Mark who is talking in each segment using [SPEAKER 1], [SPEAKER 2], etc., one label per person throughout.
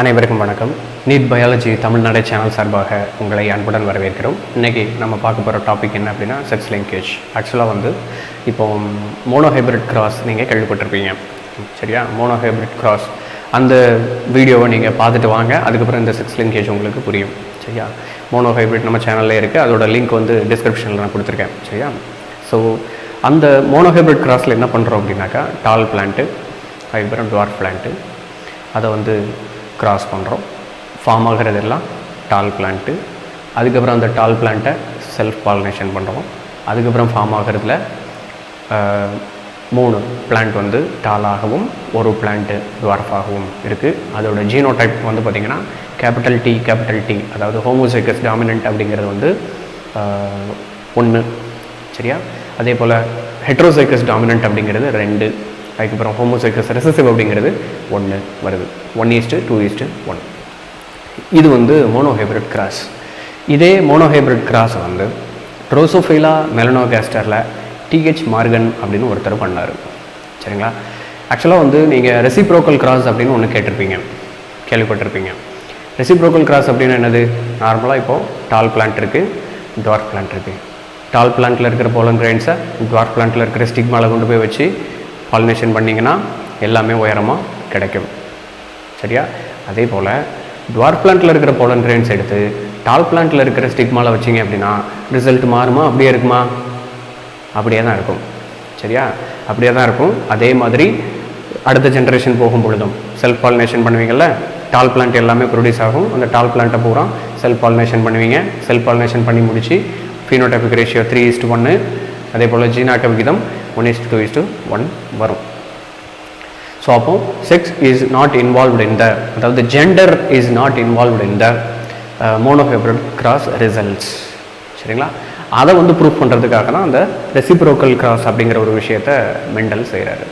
[SPEAKER 1] அனைவருக்கும் வணக்கம். NEET biology Tamil Nadu channel சார்பாக உங்களை அன்புடன் வரவேற்கிறோம். இன்றைக்கி நம்ம பார்க்க போகிற டாபிக் என்ன அப்படின்னா செக்ஸ் லிங்கேஜ். ஆக்சுவலாக இப்போ மோனோஹைப்ரிட் கிராஸ் நீங்கள் கேள்விப்பட்டிருப்பீங்க, சரியா? மோனோஹைப்ரிட் கிராஸ் அந்த வீடியோவை நீங்கள் பார்த்துட்டு வாங்க, அதுக்கப்புறம் இந்த செக்ஸ் லிங்கேஜ் உங்களுக்கு புரியும், சரியா? மோனோஹைப்ரிட் நம்ம சேனலில் இருக்குது, அதோட லிங்க் டிஸ்கிரிப்ஷனில் நான் கொடுத்துருக்கேன், சரியா? ஸோ அந்த மோனோஹைப்ரிட் கிராஸில் என்ன பண்ணுறோம் அப்படின்னாக்கா டால் பிளான்ட்டு, அதுக்கப்புறம் டுவார்ஃப் பிளான்ட்டு, அதை கிராஸ் பண்ணுறோம். ஃபார்ம் ஆகிறது எல்லாம் டால் பிளான்ட்டு. அதுக்கப்புறம் அந்த டால் பிளான்ட்டை செல்ஃப் பாலினேஷன் பண்ணுறோம். அதுக்கப்புறம் ஃபார்ம் ஆகிறதுல 3 பிளான்ட் டாலாகவும் ஒரு பிளான்ட்டு டுவார்ஃபாகவும் இருக்குது. அதோட ஜீனோடைப் பார்த்திங்கன்னா கேபிட்டல் டி, அதாவது ஹோமோசைகஸ் டாமினன்ட் அப்படிங்கிறது 1, சரியா? அதே போல் ஹெட்ரோசைகஸ் டாமினன்ட் அப்படிங்கிறது 2, அதுக்கப்புறம் ஹோமோசைகஸ் ரெசசிவ் அப்படிங்கிறது 1 வருது. 1:2:1. இது மோனோஹைப்ரிட் கிராஸ். இதே மோனோஹைப்ரிட் கிராஸ் ட்ரோசோஃபைலா மெலனோகாஸ்டரில் டிஹெச் மார்கன் அப்படின்னு ஒருத்தர் பண்ணார், சரிங்களா? ஆக்சுவலாக நீங்கள் ரெசிப்ரோக்கல் கிராஸ் அப்படின்னு ஒன்று கேள்விப்பட்டிருப்பீங்க. ரெசிப்ரோக்கல் கிராஸ் அப்படின்னு என்னது? நார்மலாக இப்போது டால் பிளான்ட் இருக்குது, டுவார்ஃப் பிளான்ட் இருக்குது. டால் பிளான்ட்டில் இருக்கிற போலன் கிரெயின்ஸை டுவார்ஃப் பிளான்ட்டில் இருக்கிற ஸ்டிக்மாவில் கொண்டு போய் வச்சு பாலினேஷன் பண்ணிங்கன்னா எல்லாமே உயரமாக கிடைக்கும், சரியா? அதே போல் டுவார்ஃப் பிளான்ட்டில் இருக்கிற போலன் கிரெயின்ஸ் எடுத்து டால் பிளான்ட்டில் இருக்கிற ஸ்டிக்மாவில் வச்சிங்க அப்படின்னா ரிசல்ட் மாறுமா? அப்படியே இருக்குமா? அப்படியே தான் இருக்கும், சரியா? அப்படியே தான் இருக்கும். அதே மாதிரி அடுத்த ஜென்ரேஷன் போகும் பொழுதும் செல்ஃப் பாலினேஷன் பண்ணுவீங்கள்ல, டால் பிளான்ட் எல்லாமே ப்ரொடியூஸ் ஆகும். அந்த டால் பிளான்ட்டை பூரா செல்ஃப் பாலினேஷன் பண்ணுவீங்க. செல்ஃப் பாலினேஷன் பண்ணி முடித்து ஃபீனோடைபிக் ரேஷியோ 3:1, அதே போல் ஜீனாக்க விகிதம் 1:2:1 வரும். ஸோ அப்போ sex is not involved in the, அதாவது gender is not involved in the monohybrid cross results, சரிங்களா? அதை ப்ரூஃப் பண்ணுறதுக்காக தான் அந்த ரெசிப்ரோக்கல் கிராஸ் அப்படிங்கிற ஒரு விஷயத்தை மெண்டல் செய்கிறாரு,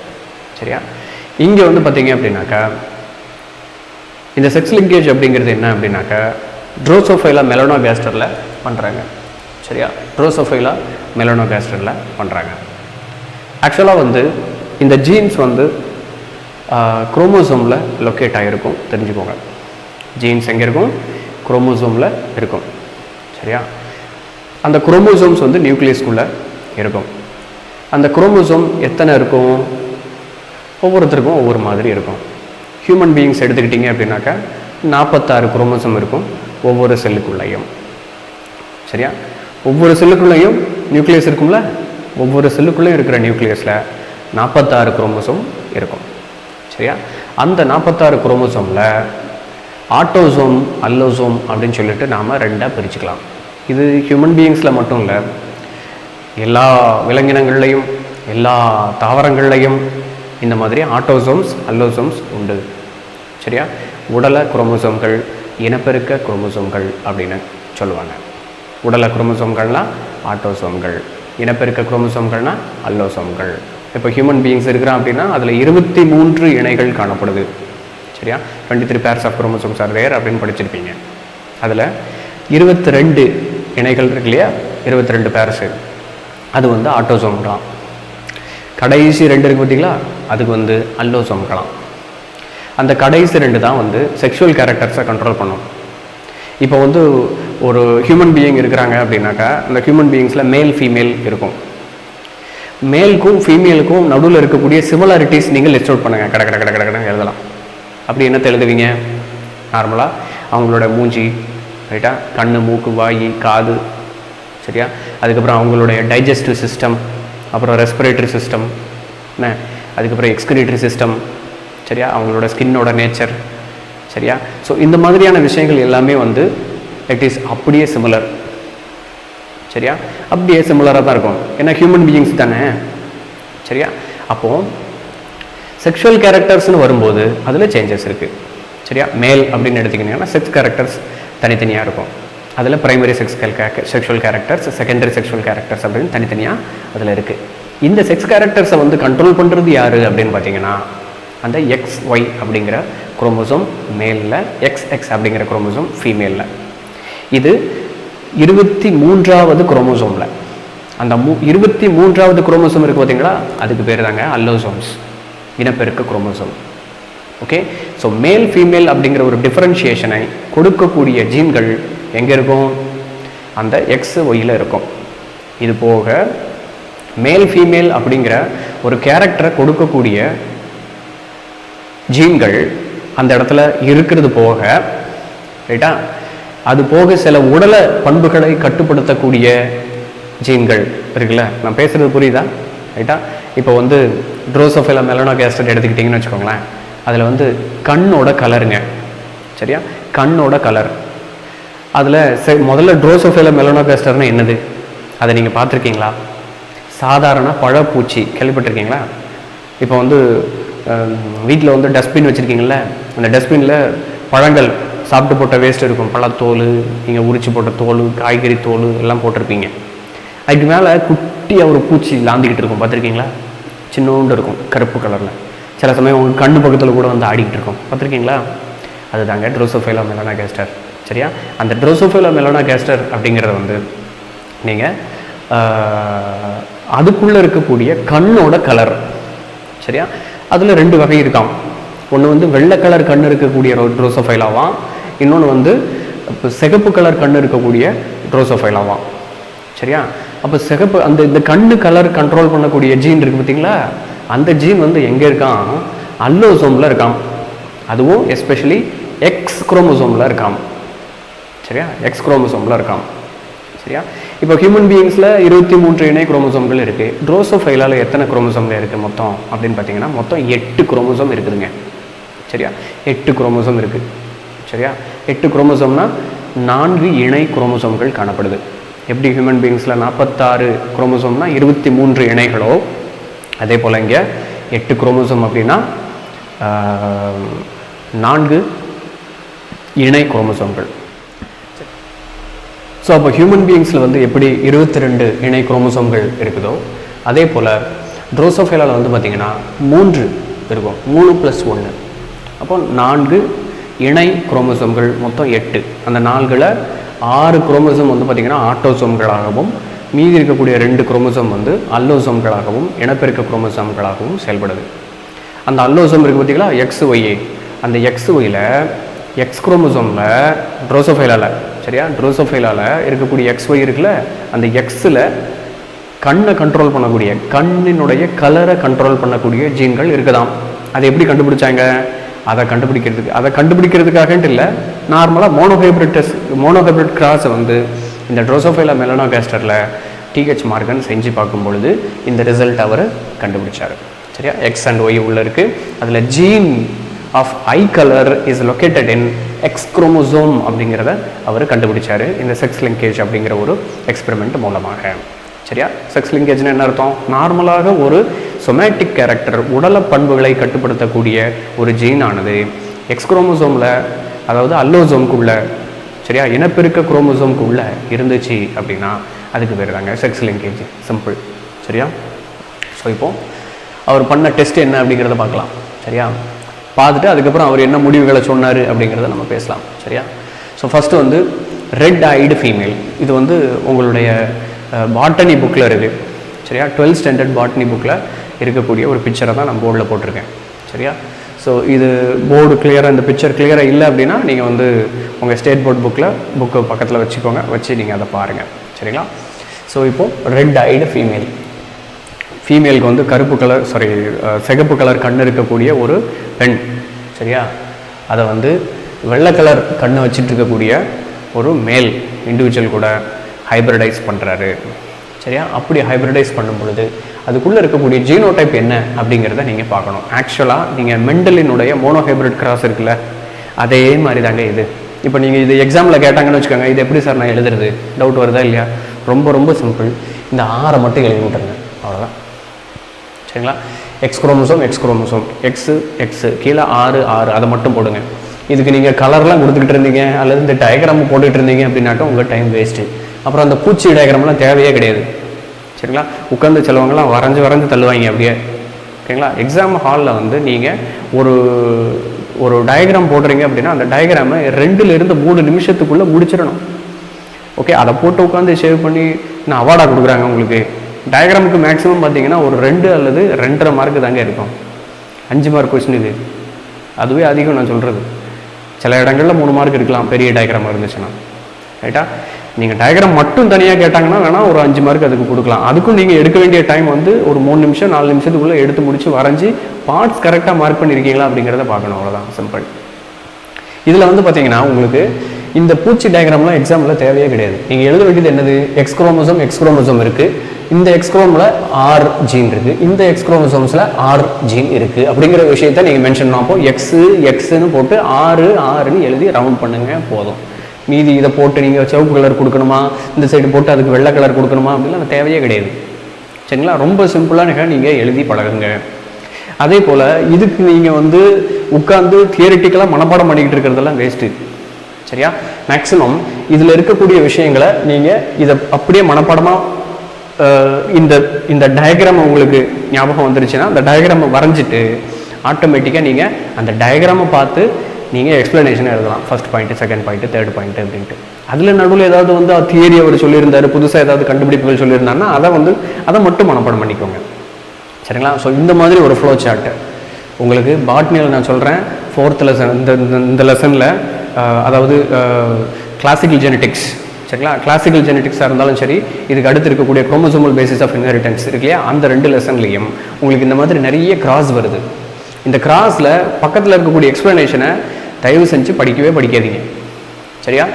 [SPEAKER 1] சரியா? இங்கே பார்த்தீங்க அப்படின்னாக்கா இந்த செக்ஸ் லிங்கேஜ் அப்படிங்கிறது என்ன அப்படின்னாக்கா ட்ரோசோஃபைலா மெலனோகாஸ்டரில் பண்ணுறாங்க, சரியா? ட்ரோசோஃபைலா மெலனோகாஸ்டரில் பண்ணுறாங்க. ஆக்சுவலாக இந்த ஜீன்ஸ் குரோமோசோமில் லொக்கேட் ஆகிருக்கும், தெரிஞ்சுக்கோங்க. ஜீன்ஸ் எங்கே இருக்கும்? குரோமோசோமில் இருக்கும், சரியா? அந்த குரோமோசோம்ஸ் நியூக்ளியஸ்குள்ளே இருக்கும். அந்த குரோமோசோம் எத்தனை இருக்கும்? ஒவ்வொருத்தருக்கும் ஒவ்வொரு மாதிரி இருக்கும். ஹியூமன் பீயிங்ஸ் எடுத்துக்கிட்டிங்க அப்படின்னாக்கா 46 குரோமோசோம் இருக்கும் ஒவ்வொரு செல்லுக்குள்ளேயும், சரியா? ஒவ்வொரு செல்லுக்குள்ளேயும் நியூக்ளியஸ் இருக்கும்ல, ஒவ்வொரு செல்லுக்குள்ளேயும் இருக்கிற நியூக்ளியஸில் 46 குரோமோசோம் இருக்கும், சரியா? அந்த 46 குரோமோசோமில் ஆட்டோசோம், அல்லோசோம் அப்படின்னு சொல்லிட்டு நாம் 2ஆக பிரிச்சுக்கலாம். இது ஹியூமன் பீயிங்ஸில் மட்டும் இல்லை, எல்லா விலங்கினங்கள்லையும் எல்லா தாவரங்கள்லையும் இந்த மாதிரி ஆட்டோசோம்ஸ், அல்லோசோம்ஸ் உண்டு, சரியா? உடல குரோமோசோம்கள், இனப்பெருக்க குரோமோசோம்கள் அப்படின்னு சொல்லுவாங்க. உடல குரோமோசோம்கள்னால் ஆட்டோசோம்கள், இனப்பெருக்க குரோமோசோம்கள்னால் அல்லோசோம்கள். இப்போ ஹியூமன் பீயிங்ஸ் இருக்கிறான் அப்படின்னா அதில் 23 இணைகள் காணப்படுது, சரியா? 23 pairs of chromosomes are there அப்படின்னு படிச்சிருப்பீங்க. அதில் 22 இணைகள் இருக்கு இல்லையா, 22 பேர்ஸு, அது ஆட்டோசோம்களாம். கடைசி 2 இருக்குது பார்த்தீங்களா, அதுக்கு அல்லோசோம்களாம். அந்த கடைசி 2 தான் செக்ஷுவல் கேரக்டர்ஸை கண்ட்ரோல் பண்ணும். இப்போ ஒரு ஹியூமன் பீயிங் இருக்கிறாங்க அப்படின்னாக்கா அந்த ஹியூமன் பீயிங்ஸில் மேல் ஃபீமேல் இருக்கும். மேலுக்கும் ஃபீமேலுக்கும் நடுவில் இருக்கக்கூடிய சிமிலாரிட்டிஸ் நீங்கள் லிஸ்ட் அவுட் பண்ணுங்கள், கடை எழுதலாம். அப்படி என்னத்தை எழுதுவீங்க? நார்மலாக அவங்களோட மூஞ்சி, ரைட்டா, கண், மூக்கு, வாய், காது, சரியா? அதுக்கப்புறம் அவங்களுடைய டைஜஸ்டிவ் சிஸ்டம், அப்புறம் ரெஸ்பிரேட்டரி சிஸ்டம், என்ன, அதுக்கப்புறம் எக்ஸ்கிரீட்டரி சிஸ்டம், சரியா? அவங்களோட ஸ்கின்னோட நேச்சர், சரியா? ஸோ இந்த மாதிரியான விஷயங்கள் எல்லாமே இட் இஸ் அப்படியே சிமிலர், சரியா? அப்படியே சிமிலராக தான் இருக்கும். ஏன்னா ஹியூமன் பீயிங்ஸ் தானே, சரியா? அப்போது செக்ஷுவல் கேரக்டர்ஸ்னு வரும்போது அதில் சேஞ்சஸ் இருக்குது, சரியா? மேல் அப்படின்னு எடுத்துக்கிட்டிங்கன்னா செக்ஸ் கேரக்டர்ஸ் தனித்தனியாக இருக்கும். அதில் primary sexual characters, secondary sexual characters அப்படின்னு தனித்தனியாக அதில் இருக்குது. இந்த செக்ஸ் கேரக்டர்ஸை கண்ட்ரோல் பண்ணுறது யார் அப்படின்னு பார்த்தீங்கன்னா அந்த XY அப்படிங்கிற குரோமோசோம் மேலில், XX அப்படிங்கிற குரோமோசோம் ஃபீமேலில். இது 23வது குரோமோசோமில். அந்த 23வது குரோமோசோம் இருக்குது பார்த்தீங்களா, அதுக்கு பேர் தாங்க அல்லோசோம்ஸ், இனப்பெருக்க chromosome, okay, so male female அப்படிங்கிற ஒரு டிஃபரன்ஷியேஷனை கொடுக்கக்கூடிய ஜீன்கள் எங்கே இருக்கும்? அந்த எக்ஸ் ஒய்யில் இருக்கும். இது போக மேல் ஃபீமேல் அப்படிங்கிற ஒரு கேரக்டரை கொடுக்கக்கூடிய ஜீன்கள் அந்த இடத்துல இருக்கிறது போக, ரைட்டா, அது போக சில உடல பண்புகளை கட்டுப்படுத்தக்கூடிய ஜீன்கள் இருக்குல்ல. நான் பேசுகிறது புரியுதா? ரைட்டா, இப்போ வந்து ட்ரோசோஃபிலா மெலனோகாஸ்டர் எடுத்துக்கிட்டிங்கன்னு வச்சுக்கோங்களேன். அதில் வந்து கண்ணோட கலருங்க, சரியா, கண்ணோட கலர். அதில் முதல்ல ட்ரோசோஃபிலா மெலனோகாஸ்டர்னு என்னது, அதை நீங்கள் பார்த்துருக்கீங்களா? சாதாரண பழப்பூச்சி, கேள்விப்பட்டிருக்கீங்களா? இப்போ வந்து வீட்டில் வந்து டஸ்ட்பின் வச்சுருக்கீங்கள, அந்த டஸ்ட்பினில் பழங்கள் சாப்பிட்டு போட்ட வேஸ்ட் இருக்கும், பழத்தோல், நீங்கள் உரிச்சு போட்ட தோல், காய்கறி தோல் எல்லாம் போட்டிருப்பீங்க. அதுக்கு மேலே குட்டியாக ஒரு பூச்சி லாந்திக்கிட்டு இருக்கும், பார்த்துருக்கீங்களா? சின்னோண்டு இருக்கும், கருப்பு கலரில். சில சமயம் உங்களுக்கு கண்ணு பக்கத்தில் கூட வந்து ஆடிக்கிட்டு இருக்கும், பார்த்துருக்கீங்களா? அதுதாங்க ட்ரோசோஃபிலா மெலனோகாஸ்டர், சரியா? அந்த ட்ரோசோஃபிலா மெலனோகாஸ்டர் அப்படிங்கிறத வந்து நீங்கள் அதுக்குள்ளே இருக்கக்கூடிய கண்ணோட கலர், சரியா, அதில் 2 வகை இருக்காம். ஒன்று வந்து வெள்ளை கலர் கண் இருக்கக்கூடிய ட்ரோசோஃபைலாவாம், இன்னொன்று வந்து சிகப்பு கலர் கண் இருக்கக்கூடிய ட்ரோசோஃபைலாவாம், சரியா? அப்போ சிகப்பு அந்த இந்த கண்ணு கலர் கண்ட்ரோல் பண்ணக்கூடிய ஜீன் இருக்குது பார்த்தீங்களா, அந்த ஜீன் வந்து எங்கே இருக்கான்? அல்லோசோமில் இருக்கான். அதுவும் எஸ்பெஷலி எக்ஸ் குரோமோசோமில் இருக்கான், சரியா, எக்ஸ் குரோமோசோமில் இருக்கான், சரியா? இப்போ ஹியூமன் பீயிங்ஸில் 23 இணை குரோமோசோம்கள் இருக்குது. ட்ரோசோஃபைலாவில் எத்தனை குரோமோசோம்கள் இருக்குது மொத்தம் அப்படின்னு பார்த்தீங்கன்னா மொத்தம் 8 குரோமோசோம் இருக்குதுங்க, சரியா? 8 குரோமோசோம் இருக்குது, சரியா? 8 குரோமோசோம்னா 4 இணை குரோமோசோம்கள் காணப்படுது. எப்படி ஹியூமன் பீயிங்ஸில் 46 குரோமோசோம்னா 23 இணைகளோ, அதே போல் இங்கே 8 குரோமோசோம் அப்படின்னா 4 இணை குரோமோசோம்கள். ஸோ அப்போ ஹியூமன் பீயிங்ஸில் வந்து எப்படி 22 இணை குரோமோசோம்கள் இருக்குதோ, அதே போல் ட்ரோசோஃபைலாவில் வந்து பார்த்திங்கன்னா 3 இருக்கும், 3 + 1. அப்போ 4 இணை குரோமோசோம்கள், மொத்தம் 8. அந்த 4ல் 6 குரோமோசோம் வந்து பார்த்திங்கன்னா ஆட்டோசோம்களாகவும், மீதி இருக்கக்கூடிய 2 குரோமோசோம் வந்து அல்லோசோம்களாகவும், இனப்பெருக்க குரோமோசோம்களாகவும் செயல்படுது. அந்த அல்லோசோம் இருக்குது பார்த்திங்களா, XY, அந்த XYயில் எக்ஸ் குரோமோசோமில் ட்ரோசோஃபைலாவில், சரியா, ட்ரோசோஃபைலாவில் இருக்கக்கூடிய XY இருக்குல்ல, அந்த எக்ஸில் கண்ணை கண்ட்ரோல் பண்ணக்கூடிய, கண்ணினுடைய கலரை கண்ட்ரோல் பண்ணக்கூடிய ஜீன்கள் இருக்குதாம். அதை எப்படி கண்டுபிடிச்சாங்க? அதை கண்டுபிடிக்கிறதுக்காகன்ட்டு இல்லை, நார்மலாக மோனோஹைப்ரிட் கிராஸை வந்து இந்த ட்ரோசோஃபைலா மெலனோகாஸ்டரில் TH மார்கன் செஞ்சு பார்க்கும் பொழுது இந்த ரிசல்ட் அவர் கண்டுபிடிச்சார், சரியா? X and Y உள்ளே இருக்குது. அதில் gene of eye colour is located in X chromosome அப்படிங்கிறத அவர் கண்டுபிடிச்சார் இந்த செக்ஸ் லிங்கேஜ் அப்படிங்கிற ஒரு எக்ஸ்பெரிமெண்ட் மூலமாக, சரியா? செக்ஸ் லிங்கேஜ்னு என்ன அர்த்தம்? நார்மலாக ஒரு சொமேட்டிக் கேரக்டர், உடல பண்புகளை கட்டுப்படுத்தக்கூடிய ஒரு ஜீனானது எக்ஸ் குரோமோசோமில், அதாவது அல்லோசோம்குள்ளே, சரியா, இனப்பெருக்க குரோமோசோம்குள்ளே இருந்துச்சு அப்படின்னா அதுக்கு பேர் தாங்க செக்ஸ் லிங்கேஜ், சிம்பிள், சரியா? ஸோ இப்போது அவர் பண்ண டெஸ்ட் என்ன அப்படிங்கிறத பார்க்கலாம், சரியா? பார்த்துட்டு அதுக்கப்புறம் அவர் என்ன முடிவுகளை சொன்னார் அப்படிங்கிறத நம்ம பேசலாம், சரியா? ஸோ ஃபஸ்ட்டு வந்து ரெட் ஐடு ஃபீமேல், இது வந்து உங்களுடைய பாட்டனி புக்கில் இருக்குது, சரியா? 12th ஸ்டாண்டர்ட் பாட்டனி புக்கில் இருக்கக்கூடிய ஒரு பிக்சரை தான் நான் போர்டில் போட்டிருக்கேன், சரியா? ஸோ இது போர்டு கிளியராக, இந்த பிக்சர் கிளியராக இல்லை அப்படின்னா நீங்கள் வந்து உங்கள் ஸ்டேட் போர்ட் புக்கு பக்கத்தில் வச்சுக்கோங்க, வச்சு நீங்கள் அதை பாருங்கள், சரிங்களா? ஸோ இப்போது ரெட் ஐடு ஃபீமேலுக்கு வந்து சிகப்பு கலர் கண் இருக்கக்கூடிய ஒரு பெண், சரியா? அதை வந்து வெள்ளை கலர் கண்ணை வச்சுட்டு இருக்கக்கூடிய ஒரு மேல் இண்டிவிஜுவல் கூட ஹைப்ரிடைஸ் பண்ணுறாரு, சரியா? அப்படி ஹைப்ரிடைஸ் பண்ணும் பொழுது அதுக்குள்ளே இருக்கக்கூடிய ஜீனோடைப் என்ன அப்படிங்கிறத நீங்கள் பார்க்கணும். ஆக்சுவலாக நீங்கள் மெண்டலினுடைய மோனோஹைப்ரிட் கிராஸ் இருக்குல்ல, அதே மாதிரி தாங்க இது. இப்போ நீங்கள் இது எக்ஸாமில் கேட்டாங்கன்னு வச்சுக்கோங்க, இது எப்படி சார் நான் எழுதுறது, டவுட் வருதா இல்லையா? ரொம்ப சிம்பிள், இந்த 6 மட்டும் எழுதி விட்டுருங்க, அவ்வளோதான், சரிங்களா? எக்ஸ் குரோமோசோம் எக்ஸு கீழே 6 அதை மட்டும் போடுங்க. இதுக்கு நீங்கள் கலர்லாம் கொடுத்துக்கிட்டு இருந்தீங்க அல்லது இந்த டயக்ராம் போட்டுக்கிட்டு இருந்தீங்க அப்படின்னாட்டும் உங்கள் டைம் வேஸ்ட்டு. அப்புறம் அந்த பூச்சி டயக்ராம்லாம் தேவையே கிடையாது, சரிங்களா? உட்காந்து சிலவங்கலாம் வரைஞ்சி தள்ளுவாங்க அப்படியே, ஓகேங்களா? எக்ஸாம் ஹாலில் வந்து நீங்கள் ஒரு டயக்ராம் போடுறீங்க அப்படின்னா அந்த டயக்ராமை 2 to 3 நிமிஷத்துக்குள்ளே முடிச்சிடணும், ஓகே? அதை போட்டு உட்காந்து சேவ் பண்ணி நான் அவார்டாக கொடுக்குறாங்க உங்களுக்கு. டயக்ராமுக்கு மேக்ஸிமம் பார்த்தீங்கன்னா ஒரு 2 அல்லது 2.5 மார்க்கு தாங்க இருக்கும், 5 மார்க் கொஸ்டின் இது, அதுவே அதிகம் நான் சொல்கிறது. சில இடங்களில் 3 மார்க் இருக்கலாம் பெரிய டயக்ராம் இருந்துச்சுன்னா. ரைட்டா? நீங்கள் டயக்ராம் மட்டும் தனியாக கேட்டாங்கன்னா வேணால் ஒரு 5 மார்க் அதுக்கு கொடுக்கலாம். அதுக்கும் நீங்கள் எடுக்க வேண்டிய டைம் வந்து ஒரு 3 நிமிஷம் 4 நிமிஷத்துக்குள்ளே எடுத்து முடிச்சு வரைஞ்சி பார்ட்ஸ் கரெக்டாக மார்க் பண்ணியிருக்கீங்களா அப்படிங்கிறத பார்க்கணும். அவ்வளோதான், சிம்பிள். இதில் வந்து பார்த்தீங்கன்னா உங்களுக்கு இந்த பூச்சி டயக்ராம்லாம் எக்ஸாமில் தேவையே கிடையாது. நீங்கள் எழுத வேண்டியது என்னது? எக்ஸ் குரோமோசோம் இருக்குது. இந்த எக்ஸ் குரோமில் ஆர் ஜீன் இருக்குது, இந்த எக்ஸ் குரோமோசோம்ஸில் ஆர் ஜீன் இருக்குது அப்படிங்கிற விஷயத்த நீங்கள் மென்ஷன் பண்ணணும். அப்போ எக்ஸ்ன்னு போட்டு 6 எழுதி ரவுண்ட் பண்ணுங்க போதும். மீதி இதை போட்டு நீங்கள் சிவப்பு கலர் கொடுக்கணுமா, இந்த சைடு போட்டு அதுக்கு வெள்ளை கலர் கொடுக்கணுமா அப்படிலாம் தேவையே கிடையாது. சரிங்களா? ரொம்ப சிம்பிளாக நீங்கள் எழுதி பழகுங்க. அதே போல் இதுக்கு நீங்கள் வந்து உட்காந்து தியரிட்டிக்கலாக மனப்பாடம் பண்ணிக்கிட்டு இருக்கிறதெல்லாம் வேஸ்ட்டு. சரியா? மேக்ஸிமம் இதில் இருக்கக்கூடிய விஷயங்களை நீங்கள் இதை அப்படியே மனப்பாடமாக இந்த டயக்ராம் உங்களுக்கு ஞாபகம் வந்துருச்சுன்னா அந்த டயக்ராமை வரைஞ்சிட்டு ஆட்டோமேட்டிக்காக நீங்கள் அந்த டயக்ராமை பார்த்து நீங்கள் எக்ஸ்ப்ளனேஷன் எழுதலாம். First point, second point, third point அப்படின்ட்டு. அதில் நடுவில் ஏதாவது வந்து தியரி அவர் சொல்லியிருந்தார், புதுசாக ஏதாவது கண்டுபிடிப்புகள் சொல்லியிருந்தாருன்னா அதை மட்டும் மனப்பாடம் பண்ணிக்கோங்க. சரிங்களா? ஸோ இந்த மாதிரி ஒரு ஃப்ளோ சார்ட்டு உங்களுக்கு பாட்னியில் நான் சொல்கிறேன். 4th லெசன் இந்த லெசனில் அதாவது கிளாசிக்கல் ஜெனட்டிக்ஸ். சரிங்களா? கிளாசிக்கல் ஜெனட்டிக்ஸாக இருந்தாலும் சரி, இதுக்கு அடுத்து இருக்கக்கூடிய குரோமோசோமல் பேசிஸ் ஆஃப் இன்ஹெரிட்டன்ஸ் இருக்கு இல்லையா, அந்த 2 லெசன்லையும் உங்களுக்கு இந்த மாதிரி நிறைய கிராஸ் வருது. இந்த கிராஸில் பக்கத்தில் இருக்கக்கூடிய எக்ஸ்ப்ளனேஷனை தயவு செஞ்சு படிக்காதீங்க. சரியா?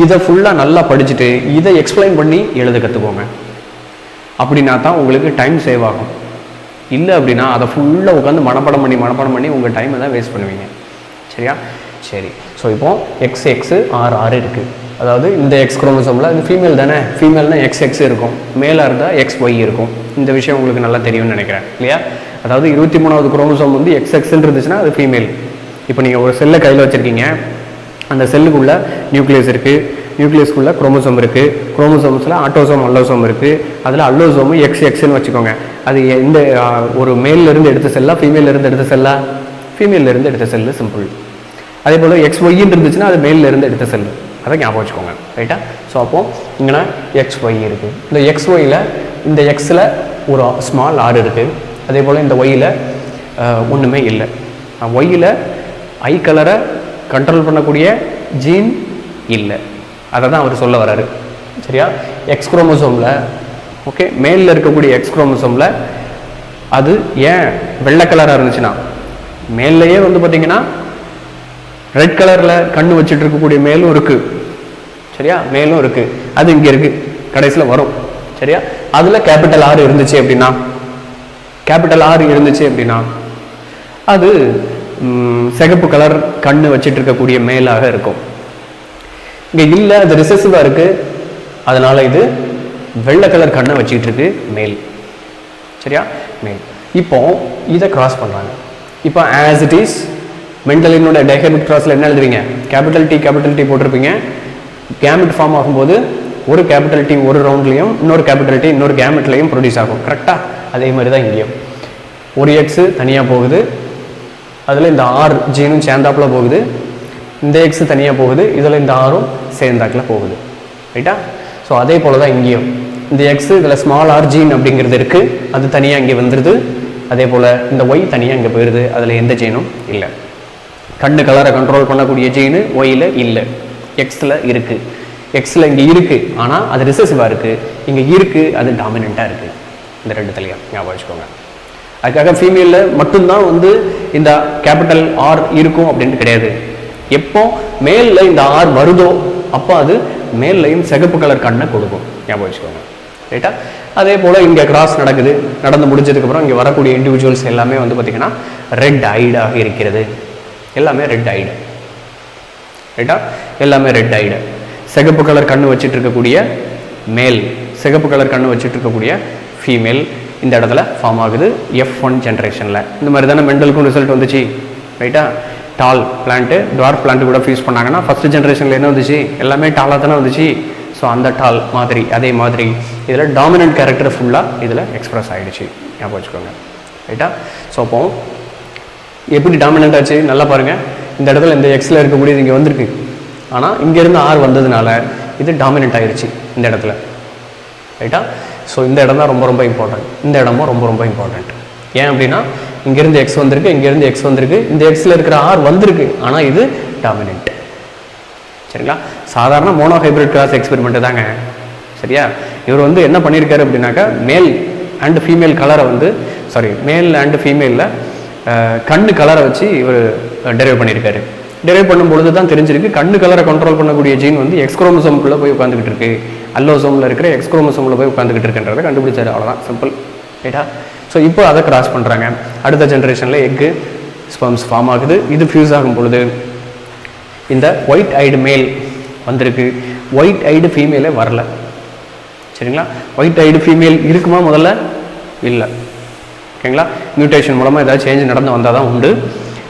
[SPEAKER 1] இதை ஃபுல்லாக நல்லா படிச்சுட்டு இதை எக்ஸ்பிளைன் பண்ணி எழுத கற்றுக்கோங்க. அப்படின்னா தான் உங்களுக்கு டைம் சேவ் ஆகும். இல்லை அப்படின்னா அதை ஃபுல்லாக உட்காந்து மனப்பாடம் பண்ணி உங்கள் டைமை தான் வேஸ்ட் பண்ணுவீங்க. சரியா? சரி. ஸோ இப்போது எக்ஸ் ஆர் இருக்குது. அதாவது இந்த எக்ஸ் குரோமோசோமில் அது ஃபீமேல் தானே, ஃபீமேல்னா எக்ஸ் இருக்கும், மேலாக இருந்தால் XY இருக்கும். இந்த விஷயம் உங்களுக்கு நல்லா தெரியும்னு நினைக்கிறேன் இல்லையா? அதாவது 23வது குரோமோசோம் வந்து எக்ஸ்ன்னு இருந்துச்சுன்னா அது ஃபீமேல். இப்போ நீங்கள் ஒரு செல்லை கையில் வச்சுருக்கீங்க, அந்த செல்லுக்குள்ளே நியூக்ளியஸ் இருக்குது, நியூக்ளியஸ்க்குள்ளே குரோமோசோம் இருக்குது, குரோமோசோம்ஸில் ஆட்டோசோம் அல்லோசோம் இருக்குது, அதில் அல்லோசோமு எக்ஸ்ன்னு வச்சுக்கோங்க. அது எந்த ஒரு மேலிருந்து எடுத்த செல்லா, ஃபீமேலிருந்து எடுத்த செல்லா? ஃபீமேலிருந்து எடுத்த செல்லு, சிம்பிள். அதே போல் XYன்னு இருந்துச்சுன்னா அது மேலிருந்து எடுத்த செல்லு, அதை ஞாபகம் வச்சுக்கோங்க. ரைட்டா? ஸோ அப்போது இங்கே XY இருக்குது. இந்த XYயில் இந்த எக்ஸில் ஒரு ஸ்மால் ஆர் இருக்குது. அதே போல் இந்த ஒய்யில் ஒன்றுமே இல்லை. ஒய்யில் ஐ கலரை கண்ட்ரோல் பண்ணக்கூடிய ஜீன் இல்லை. அதை தான் அவர் சொல்ல வர்றாரு. சரியா? எக்ஸ் குரோமோசோமில் ஓகே, மேலில் இருக்கக்கூடிய எக்ஸ் குரோமோசோமில் அது ஏன் வெள்ளை கலராக இருந்துச்சுன்னா, மேல்லையே வந்து பார்த்திங்கன்னா ரெட் கலரில் கண்ணு வச்சுட்டு இருக்கக்கூடிய மேலும் இருக்குது. சரியா? மேலும் இருக்குது, அது இங்கே இருக்குது, கடைசியில் வரும். சரியா? அதில் கேபிட்டல் ஆர் இருந்துச்சு அப்படின்னா அது சிகப்பு கலர் கண்ணு வச்சுட்டு இருக்கக்கூடிய மேலாக இருக்கும். இங்கே இல்லை, அது ரிசெசிவாக இருக்குது, அதனால் இது வெள்ளை கலர் கண்ணை வச்சுக்கிட்டு இருக்கு மேல். சரியா? மேல். இப்போ இதை கிராஸ் பண்ணுறாங்க. இப்போ ஆஸ் இட் இஸ் மெண்டலினோட டைஹெமிக் கிராஸில் என்ன எழுதுவீங்க? கேபிட்டல் டி போட்டிருப்பீங்க. கேமெட் ஃபார்ம் ஆகும்போது ஒரு கேபிட்டல் டி ஒரு ரவுண்ட்லையும் இன்னொரு கேபிட்டல் டி இன்னொரு கேமெட்லையும் ப்ரொடியூஸ் ஆகும். கரெக்டாக அதே மாதிரி தான் இங்கேயும் ஒரு எக்ஸு தனியாக போகுது, அதில் இந்த ஆர் ஜீனும் சேர்ந்தாப்பில் போகுது, இந்த எக்ஸு தனியாக போகுது, இதில் இந்த ஆரும் சேர்ந்தாக்கில் போகுது. ரைட்டா? ஸோ அதே போல் தான் இங்கேயும் இந்த எக்ஸு இதில் ஸ்மால் ஆர் ஜீன் அப்படிங்கிறது இருக்குது, அது தனியாக இங்கே வந்துடுது. அதே போல் இந்த ஒய் தனியாக இங்கே போயிடுது, அதில் எந்த ஜீனும் இல்லை. கண்ணு கலரை கண்ட்ரோல் பண்ணக்கூடிய ஜீனு ஒயில் இல்லை, எக்ஸில் இருக்குது. எக்ஸில் இங்கே இருக்குது, ஆனால் அது ரிசெசிவாக இருக்குது. இங்கே இருக்குது, அது டாமினண்ட்டாக இருக்குது. இந்த 2 தலையாக ஞாபகம் வச்சுக்கோங்க. அதுக்காக ஃபீமேலில் மட்டும்தான் வந்து இந்த கேபிட்டல் ஆர் இருக்கும் அப்படின்ட்டு கிடையாது. எப்போ மேலில் இந்த ஆர் வருதோ அப்போ அது மேல்லையும் சிகப்பு கலர் கண்ணை கொடுக்கும். ஞாபகம் வச்சுக்கோங்க. ரைட்டா? அதே போல் இங்கே கிராஸ் நடந்து முடிஞ்சதுக்கப்புறம் இங்கே வரக்கூடிய இண்டிவிஜுவல்ஸ் எல்லாமே வந்து பார்த்திங்கன்னா ரெட் ஐடாக இருக்கிறது. எல்லாமே ரெட் ஐடு. ரைட்டா? எல்லாமே ரெட் ஐடு. சிகப்பு கலர் கண்ணு வச்சுட்டு இருக்கக்கூடிய மேல், சிகப்பு கலர் கண்ணு வச்சுட்டு இருக்கக்கூடிய ஃபீமேல் இந்த இடத்துல ஃபார்ம் ஆகுது F1 ஜென்ரேஷனில். இந்த மாதிரி தானே மெண்டலுக்கும் ரிசல்ட் வந்துச்சு. ரைட்டா? டால் பிளான்ட்டு டுவார்ஃப் பிளான்ட்டு கூட ஃபியூஸ் பண்ணாங்கன்னா ஃபஸ்ட்டு ஜென்ரேஷனில் என்ன வந்துச்சு? எல்லாமே டாலாக தானே வந்துச்சு. ஸோ அந்த டால் மாதிரி அதே மாதிரி இதில் டாமினன்ட் கேரக்டர் ஃபுல்லாக இதில் எக்ஸ்ப்ரெஸ் ஆகிடுச்சு. ஞாபகம் வச்சுக்கோங்க. ரைட்டா? ஸோ அப்போ எப்படி டாமினன்ட் ஆச்சு நல்லா பாருங்கள். இந்த இடத்துல இந்த எக்ஸில் இருக்கக்கூடியது இங்கே வந்திருக்கு, ஆனால் இங்கேருந்து ஆர் வந்ததுனால இது டாமினன்ட் ஆகிடுச்சு இந்த இடத்துல. ரைட்டா? ஸோ இந்த இடம் தான் ரொம்ப இம்பார்ட்டன்ட். இந்த இடமும் ரொம்ப இம்பார்ட்டன்ட். ஏன் அப்படின்னா இங்கேருந்து எக்ஸ் வந்திருக்கு, இங்கேருந்து எக்ஸ் வந்திருக்கு, இந்த எக்ஸில் இருக்கிற ஆர் வந்திருக்கு, ஆனால் இது டாமினன்ட். சரிங்களா? சாதாரண மோனோஹைப்ரிட் கிராஸ் எக்ஸ்பெரிமெண்ட் தாங்க. சரியா? இவர் வந்து என்ன பண்ணியிருக்காரு அப்படின்னாக்கா, மேல் அண்ட் ஃபீமேல் கலரை வந்து மேல் அண்ட் ஃபீமேலில் கண்ணு கலரை வச்சு இவர் டெரைவ் பண்ணியிருக்காரு. டெரைவ் பண்ணும்பொழுது தான் தெரிஞ்சிருக்கு கண்ணு கலரை கண்ட்ரோல் பண்ணக்கூடிய ஜீன் வந்து எக்ஸ் குரோமோசோமுக்குள்ளே போய் உட்காந்துக்கிட்டு இருக்கு, அல்லோசோமில் இருக்கிற எக்ஸ் குரோமோசோமில் போய் உட்காந்துக்கிட்டு இருக்குன்றதை கண்டுபிடிச்சாரு. அவ்வளோதான், சிம்பிள். ரைட்டா? ஸோ இப்போ அதை கிராஸ் பண்ணுறாங்க. அடுத்த ஜென்ரேஷனில் எக்கு ஸ்பெர்ம்ஸ் ஃபார்ம் ஆகுது. இது ஃபியூஸ் ஆகும் பொழுது இந்த ஒயிட் ஐடு மேல் வந்திருக்கு, ஒயிட் ஐடு ஃபீமேலே வரல. சரிங்களா? ஒயிட் ஐடு ஃபீமேல் இருக்குமா முதல்ல? இல்லை. ஓகேங்களா? மியூட்டேஷன் மூலமாக ஏதாவது சேஞ்ச் நடந்து வந்தால் தான் உண்டு.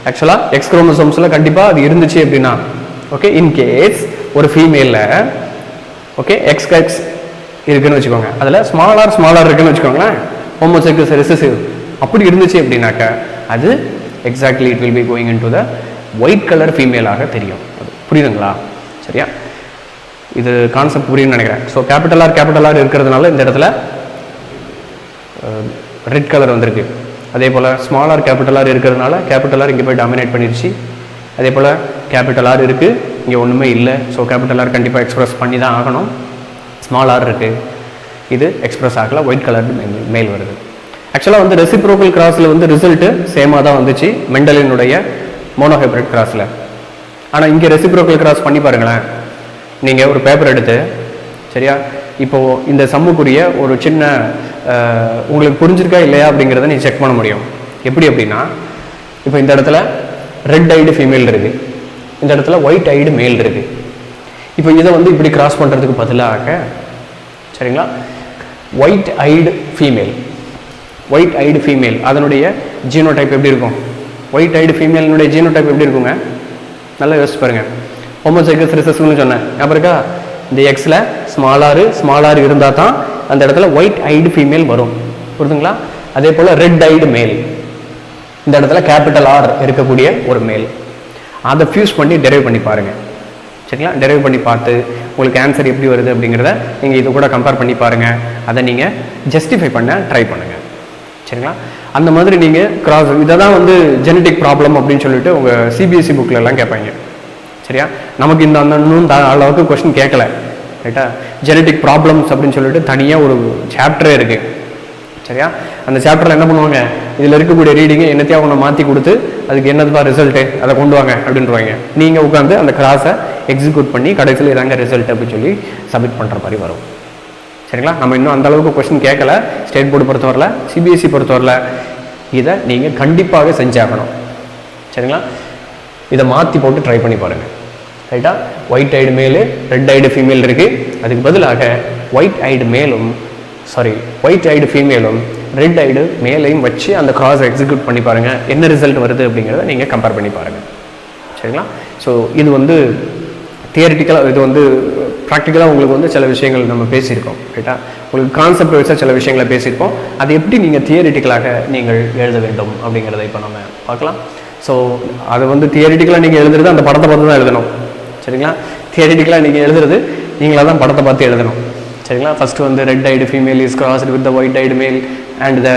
[SPEAKER 1] ஆக்சுவலாக எக்ஸ் குரோமோசோம்ஸில் கண்டிப்பாக அது இருந்துச்சு அப்படின்னா, ஓகே, இன்கேஸ் ஒரு ஃபீமேலில் ஓகே எக்ஸ் இருக்குன்னு வச்சுக்கோங்க, அதில் ஸ்மாலார் இருக்குன்னு வச்சுக்கோங்களேன், ஹோமோசெக்ஸ் ரிசசிவ் அப்படி இருந்துச்சு அப்படின்னாக்கா அது exactly it will be going into the white colour ஃபீமேலாக தெரியும். அது புரியுதுங்களா? சரியா? இது கான்செப்ட் புரியுன்னு நினைக்கிறேன். ஸோ கேபிட்டல் ஆர் இருக்கிறதுனால இந்த இடத்துல ரெட் கலர் வந்திருக்கு. அதே போல் ஸ்மால் ஆர் கேபிட்டல் ஆர் இருக்கிறதுனால கேபிட்டல் ஆர் இங்கே போய் டாமினேட் பண்ணிடுச்சு. அதே போல் கேபிட்டல் ஆர் இருக்குது, இங்கே ஒன்றுமே இல்லை. ஸோ கேபிட்டல் ஆர் கண்டிப்பாக எக்ஸ்ப்ரெஸ் பண்ணி தான் ஆகணும். ஸ்மால் ஆர் இருக்குது, இது எக்ஸ்ப்ரெஸ் ஆகல, ஒயிட் கலர் மேல் வருது. ஆக்சுவலாக வந்து ரெசிப்ரோக்கல் கிராஸில் வந்து ரிசல்ட்டு சேமாக தான் வந்துச்சு மெண்டலினுடைய மோனோஹைப்ரிட் கிராஸில். ஆனால் இங்கே ரெசிப்ரோக்கல் கிராஸ் பண்ணி பாருங்களேன். நீங்கள் ஒரு பேப்பர் எடுத்து, சரியா, இப்போது இந்த சம்முக்குரிய ஒரு சின்ன உங்களுக்கு புரிஞ்சிருக்கா இல்லையா அப்படிங்கிறத நீங்கள் செக் பண்ண முடியும். எப்படி அப்படின்னா, இப்போ இந்த இடத்துல ரெட் ஐடு ஃபீமேல் இருக்குது, இந்த இடத்துல ஒயிட் ஐடு மேல் இருக்குது. இப்போ இதை வந்து இப்படி கிராஸ் பண்ணுறதுக்கு பதிலாக, சரிங்களா, ஒயிட் ஐடு ஃபீமேல் அதனுடைய ஜீனோடைப் எப்படி இருக்கும்? ஒயிட் ஐடு ஃபீமேலினுடைய ஜீனோடைப் எப்படி இருக்குங்க? நல்லா யோசிச்சு பாருங்கள். ஹோமோசைகஸ் ரிசஸ்ன்னு சொன்னேன், அப்புறக்கா இந்த எக்ஸில் ஸ்மால் ஆர் இருந்தால் தான் அந்த இடத்துல ஒயிட் ஐடு ஃபீமேல் வரும். புரியுதுங்களா? அதே போல் ரெட் ஐடு மேல், இந்த இடத்துல கேபிட்டல் ஆர் இருக்கக்கூடிய ஒரு மேல். அதை ஃபியூஸ் பண்ணி டெரைவ் பண்ணி பாருங்கள். சரிங்களா? டெரைவ் பண்ணி பார்த்து உங்களுக்கு ஆன்சர் எப்படி வருது அப்படிங்கிறத நீங்கள் இது கூட கம்பேர் பண்ணி பாருங்கள். அதை நீங்கள் ஜஸ்டிஃபை பண்ண ட்ரை பண்ணுங்கள். சரிங்களா? அந்த மாதிரி நீங்கள் கிராஸ் இதை தான் வந்து ஜெனட்டிக் ப்ராப்ளம் அப்படின்னு சொல்லிட்டு உங்கள் சிபிஎஸ்சி புக்கில் எல்லாம் கேட்பாங்க. சரியா? நமக்கு இந்த அந்த அளவுக்கு கொஸ்டின் கேட்கல. ரைட்டா? ஜெனட்டிக் ப்ராப்ளம்ஸ் அப்படின்னு சொல்லிட்டு தனியாக ஒரு சாப்டரே இருக்குது. சரியா? அந்த சாப்டரில் என்ன பண்ணுவாங்க, இதில் இருக்கக்கூடிய ரீடிங்கை என்னத்தையாக ஒன்று மாற்றி கொடுத்து அதுக்கு என்னதுப்பா ரிசல்ட்டு அதை கொண்டு வாங்க அப்படின்ட்டுருவாங்க. நீங்கள் உட்காந்து அந்த கிராஸை எக்ஸிக்யூட் பண்ணி கடைசியில் இதாங்க ரிசல்ட் அப்படின்னு சொல்லி சப்மிட் பண்ணுற மாதிரி வரும். சரிங்களா? நம்ம இன்னும் அந்த அளவுக்கு கொஸ்டின் கேட்கல. ஸ்டேட் போர்டு பொறுத்தவரையில், சிபிஎஸ்சி பொறுத்தவரையில் இதை நீங்கள் கண்டிப்பாக செஞ்சாகணும். சரிங்களா? இதை மாற்றி போட்டு ட்ரை பண்ணி பாருங்கள். ரைட்டா? ஒயிட் ஐடு மேலு, ரெட் ஐடு ஃபீமேல் இருக்குது, அதுக்கு பதிலாக ஒயிட் ஐடு ஃபீமேலும் ரெட் ஐடு மேலையும் வச்சு அந்த கிராஸ் எக்ஸிக்யூட் பண்ணி பாருங்கள். என்ன ரிசல்ட் வருது அப்படிங்கிறத நீங்கள் கம்பேர் பண்ணி பாருங்கள். சரிங்களா? ஸோ இது வந்து தியரிட்டிக்கலாக, இது வந்து ப்ராக்டிக்கலாக உங்களுக்கு வந்து சில விஷயங்கள் நம்ம பேசியிருக்கோம். ரைட்டா? உங்களுக்கு கான்செப்ட் வச்சா சில விஷயங்களை பேசியிருக்கோம். அது எப்படி நீங்கள் தியரிட்டிக்கலாக நீங்கள் எழுத வேண்டும் அப்படிங்கிறத இப்போ நம்ம பார்க்கலாம். ஸோ அதை வந்து தியரிட்டிக்கலாக நீங்கள் எழுதுறது அந்த படத்தை பார்த்து தான் எழுதணும். சரிங்களா? தியரிட்டிக்கலாக நீங்கள் எழுதுறது நீங்களாக தான் படத்தை பார்த்து எழுதணும். சரிங்களா? ஃபஸ்ட்டு வந்து red eyed female is crossed with the white eyed male and the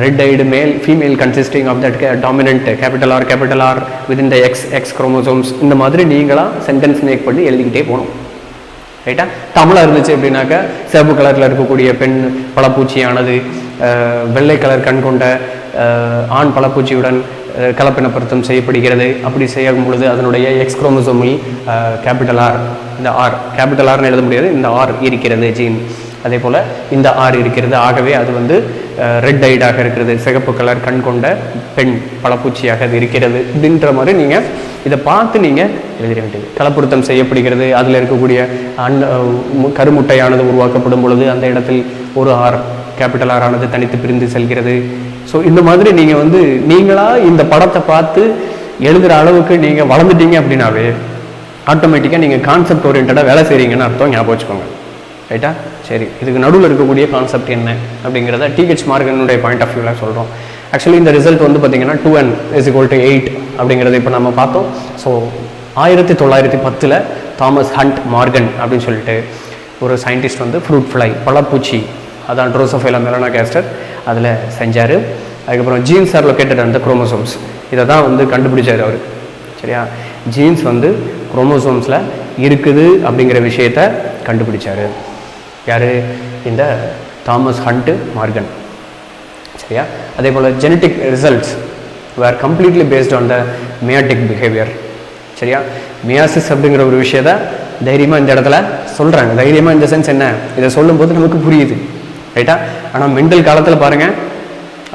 [SPEAKER 1] red eyed male female consisting of that dominant capital R within the X chromosomes. இந்த மாதிரி நீங்களாக சென்டென்ஸ் மேக் பண்ணி எழுதிக்கிட்டே போகணும். ரைட்டா? தமிழாக இருந்துச்சு அப்படின்னாக்கா சிவப்பு கலரில் இருக்கக்கூடிய பெண் பழப்பூச்சியானது வெள்ளை கலர் கண் கொண்ட ஆண் பழப்பூச்சியுடன் கலப்பினப்படுத்தம் செய்யப்படுகிறது. அப்படி செய்யும் பொழுது அதனுடைய எக்ஸ் குரோமோசோமில் கேபிட்டல் ஆர், இந்த ஆர் கேபிட்டல் ஆர்னு எழுத முடியாது, இந்த ஆர் இருக்கிறது ஜீன். அதே போல் இந்த ஆர் இருக்கிறது. ஆகவே அது வந்து ரெட் ஐடாக இருக்கிறது, சிகப்பு கலர் கண் கொண்ட பெண் பழப்பூச்சியாக அது இருக்கிறது. அப்படின்ற மாதிரி நீங்கள் இதை பார்த்து நீங்கள் எழுதிட வேண்டியது. கலப்புறுத்தம் செய்யப்படுகிறது, அதில் இருக்கக்கூடிய கருமுட்டையானது உருவாக்கப்படும் பொழுது அந்த இடத்தில் ஒரு ஆர் கேபிட்டல் ஆர் ஆனது தனித்து பிரிந்து செல்கிறது. ஸோ இந்த மாதிரி நீங்கள் வந்து நீங்களாக இந்த படத்தை பார்த்து எழுதுகிற அளவுக்கு நீங்கள் வளர்ந்துட்டீங்க அப்படின்னாவே ஆட்டோமேட்டிக்காக நீங்கள் கான்செப்ட் ஓரியன்டாக வேலை செய்கிறீங்கன்னு அர்த்தம். ஞாபகம் வச்சுக்கோங்க. ரைட்டா? சரி, இதுக்கு நடுவில் இருக்கக்கூடிய கான்செப்ட் என்ன அப்படிங்கிறத டிஹெச் மார்கனுடைய பாயிண்ட் ஆஃப் வியூவில் சொல்கிறோம். ஆக்சுவலி இந்த ரிசல்ட் வந்து பார்த்திங்கன்னா 2n = 8 அப்படிங்கிறத இப்போ நம்ம பார்த்தோம். ஸோ 1910 தாமஸ் ஹண்ட் மார்கன் அப்படின்னு சொல்லிட்டு ஒரு சயின்டிஸ்ட் வந்து ஃப்ரூட் ஃப்ளை பழப்பூச்சி, அதான் ட்ரோசோஃபைலா மெலனோகாஸ்டர், அதில் செஞ்சார். அதுக்கப்புறம் jeans R located on the chromosomes. இதை தான் வந்து கண்டுபிடிச்சார் அவர். சரியா, ஜீன்ஸ் வந்து குரோமோசோம்ஸில் இருக்குது அப்படிங்கிற விஷயத்த கண்டுபிடிச்சார். யார்? இந்த தாமஸ் ஹண்ட் மார்கன். சரியா, அதே போல் genetic results were completely based on the meiotic behaviour. சரியா, மியாசிஸ் அப்படிங்கிற ஒரு விஷயத்த தைரியமாக இந்த இடத்துல சொல்கிறாங்க. தைரியமாக இந்த சென்ஸ் என்ன, இதை சொல்லும்போது நமக்கு புரியுது, ரைட்டா. ஆனால் மெண்டல் காலத்தில் பாருங்கள்,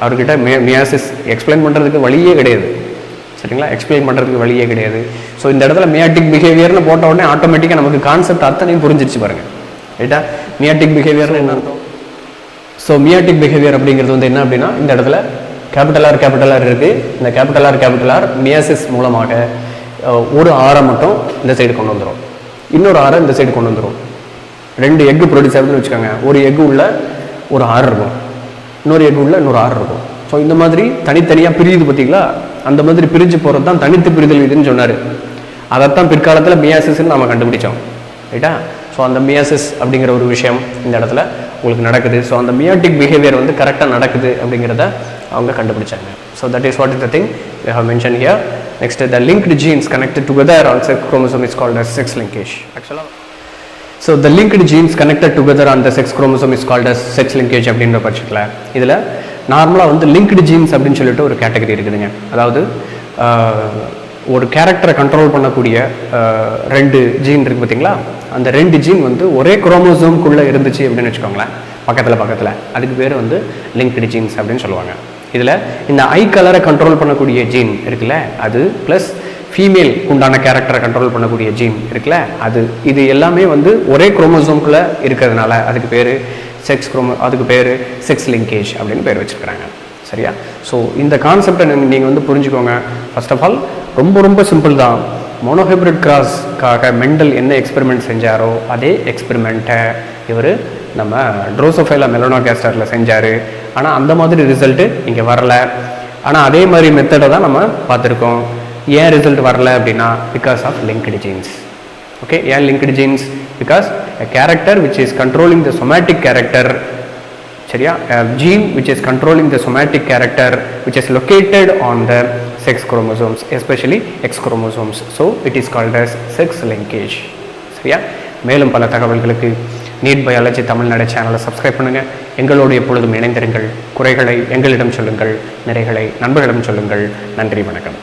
[SPEAKER 1] அவர்கிட்ட மியாசிஸ் எக்ஸ்பிளைன் பண்ணுறதுக்கு வழியே கிடையாது. சரிங்களா, எக்ஸ்பிளைன் பண்ணுறதுக்கு வழியே கிடையாது. ஸோ இந்த இடத்துல மியாட்டிக் பிஹேவியர்னு போட்ட உடனே ஆட்டோமேட்டிக்காக நமக்கு கான்செப்ட் அத்தனையும் புரிஞ்சிருச்சு பாருங்கள், ரைட்டா. மியாட்டிக் பிஹேவியர்னு என்ன அர்த்தம்? ஸோ மியாட்டிக் பிஹேவியர் அப்படிங்கிறது வந்து என்ன அப்படின்னா, இந்த இடத்துல கேபிட்டல் ஆர் இருக்குது. இந்த கேபிட்டல் ஆர் மியாசிஸ் மூலமாக ஒரு ஆரை மட்டும் இந்த சைடு கொண்டு வந்துடும், இன்னொரு ஆரை இந்த சைடு கொண்டு வந்துடும். 2 எக்கு ப்ரொடியூஸ் ஆகுதுன்னு வச்சுக்கோங்க. ஒரு எக்கு உள்ள ஒரு ஆறு இருக்கும், இன்னொரு எக்கு உள்ள இன்னொரு ஆறு இருக்கும். ஸோ இந்த மாதிரி தனித்தனியாக பிரியுது பார்த்தீங்களா, அந்த மாதிரி பிரிஞ்சு போகிறது தான் தனித்து பிரிதல் இதுன்னு சொன்னார். அதைத்தான் பிற்காலத்தில் மியாசிஸ்ன்னு நம்ம கண்டுபிடிச்சோம், ரைட்டா. ஸோ அந்த மியாசிஸ் அப்படிங்கிற ஒரு விஷயம் இந்த இடத்துல உங்களுக்கு நடக்குது. ஸோ அந்த மியாட்டிக் பிஹேவியர் வந்து கரெக்டாக நடக்குது அப்படிங்கிறத அவங்க கண்டுபிடிச்சாங்க. So that is what is the thing we have mentioned here. Next, the linked genes connected together on sex chromosome is called as sex linkage. Actually, so the linked genes connected together on the sex chromosome is called as sex linkage அப்படின்ற பட்சத்தில் இதில் நார்மலாக வந்து linked genes அப்படின்னு சொல்லிட்டு ஒரு category இருக்குதுங்க. அதாவது ஒரு கேரக்டரை கண்ட்ரோல் பண்ணக்கூடிய 2 ஜீன் இருக்குது பார்த்தீங்களா, அந்த 2 ஜீன் வந்து ஒரே குரோமோசோம்குள்ளே இருந்துச்சு அப்படின்னு வச்சுக்கோங்களேன், பக்கத்தில் அதுக்கு பேர் வந்து லிங்க்டு ஜீன்ஸ் அப்படின்னு சொல்லுவாங்க. இதில் இந்த ஐ கலரை கண்ட்ரோல் பண்ணக்கூடிய ஜீன் இருக்குல்ல, அது ப்ளஸ் ஃபீமேல் உண்டான கேரக்டரை கண்ட்ரோல் பண்ணக்கூடிய ஜீன் இருக்குல்ல, அது இது எல்லாமே வந்து ஒரே குரோமோசோம்குள்ளே இருக்கிறதுனால அதுக்கு பேர் அதுக்கு பேர் செக்ஸ் லிங்கேஜ் அப்படின்னு பேர் வச்சுருக்கிறாங்க. சரியா, ஸோ இந்த கான்செப்டை நீங்கள் வந்து புரிஞ்சுக்கோங்க. ஃபர்ஸ்ட் ஆஃப் ஆல் ரொம்ப சிம்பிள் தான். மோனோஹைப்ரிட் கிராஸ்க்காக மெண்டல் என்ன எக்ஸ்பெரிமெண்ட் செஞ்சாரோ அதே எக்ஸ்பெரிமெண்ட்டை இவர் நம்ம ட்ரோசோஃபைலா மெலனோகாஸ்டரில் செஞ்சார். ஆனால் அந்த மாதிரி ரிசல்ட்டு இங்கே வரல. ஆனால் அதே மாதிரி மெத்தடை தான் நம்ம பார்த்துருக்கோம். ஏன் ரிசல்ட் வரல அப்படின்னா, because of linked genes. Okay, ஏன் linked genes? Because a character which is controlling the somatic character, சரியா, a gene which is controlling the somatic character which is located on the sex chromosomes, especially X chromosomes, so it is called as sex linkage. சரியா, மேலும் பல தகவல்களுக்கு NEET biology Tamil Nadu சேனலை subscribe பண்ணுங்கள். எங்களோடு எப்பொழுதும் இணைந்திருங்கள். குறைகளை எங்களிடம் சொல்லுங்கள், நிறைகளை நண்பர்களிடம் சொல்லுங்கள். நன்றி, வணக்கம்.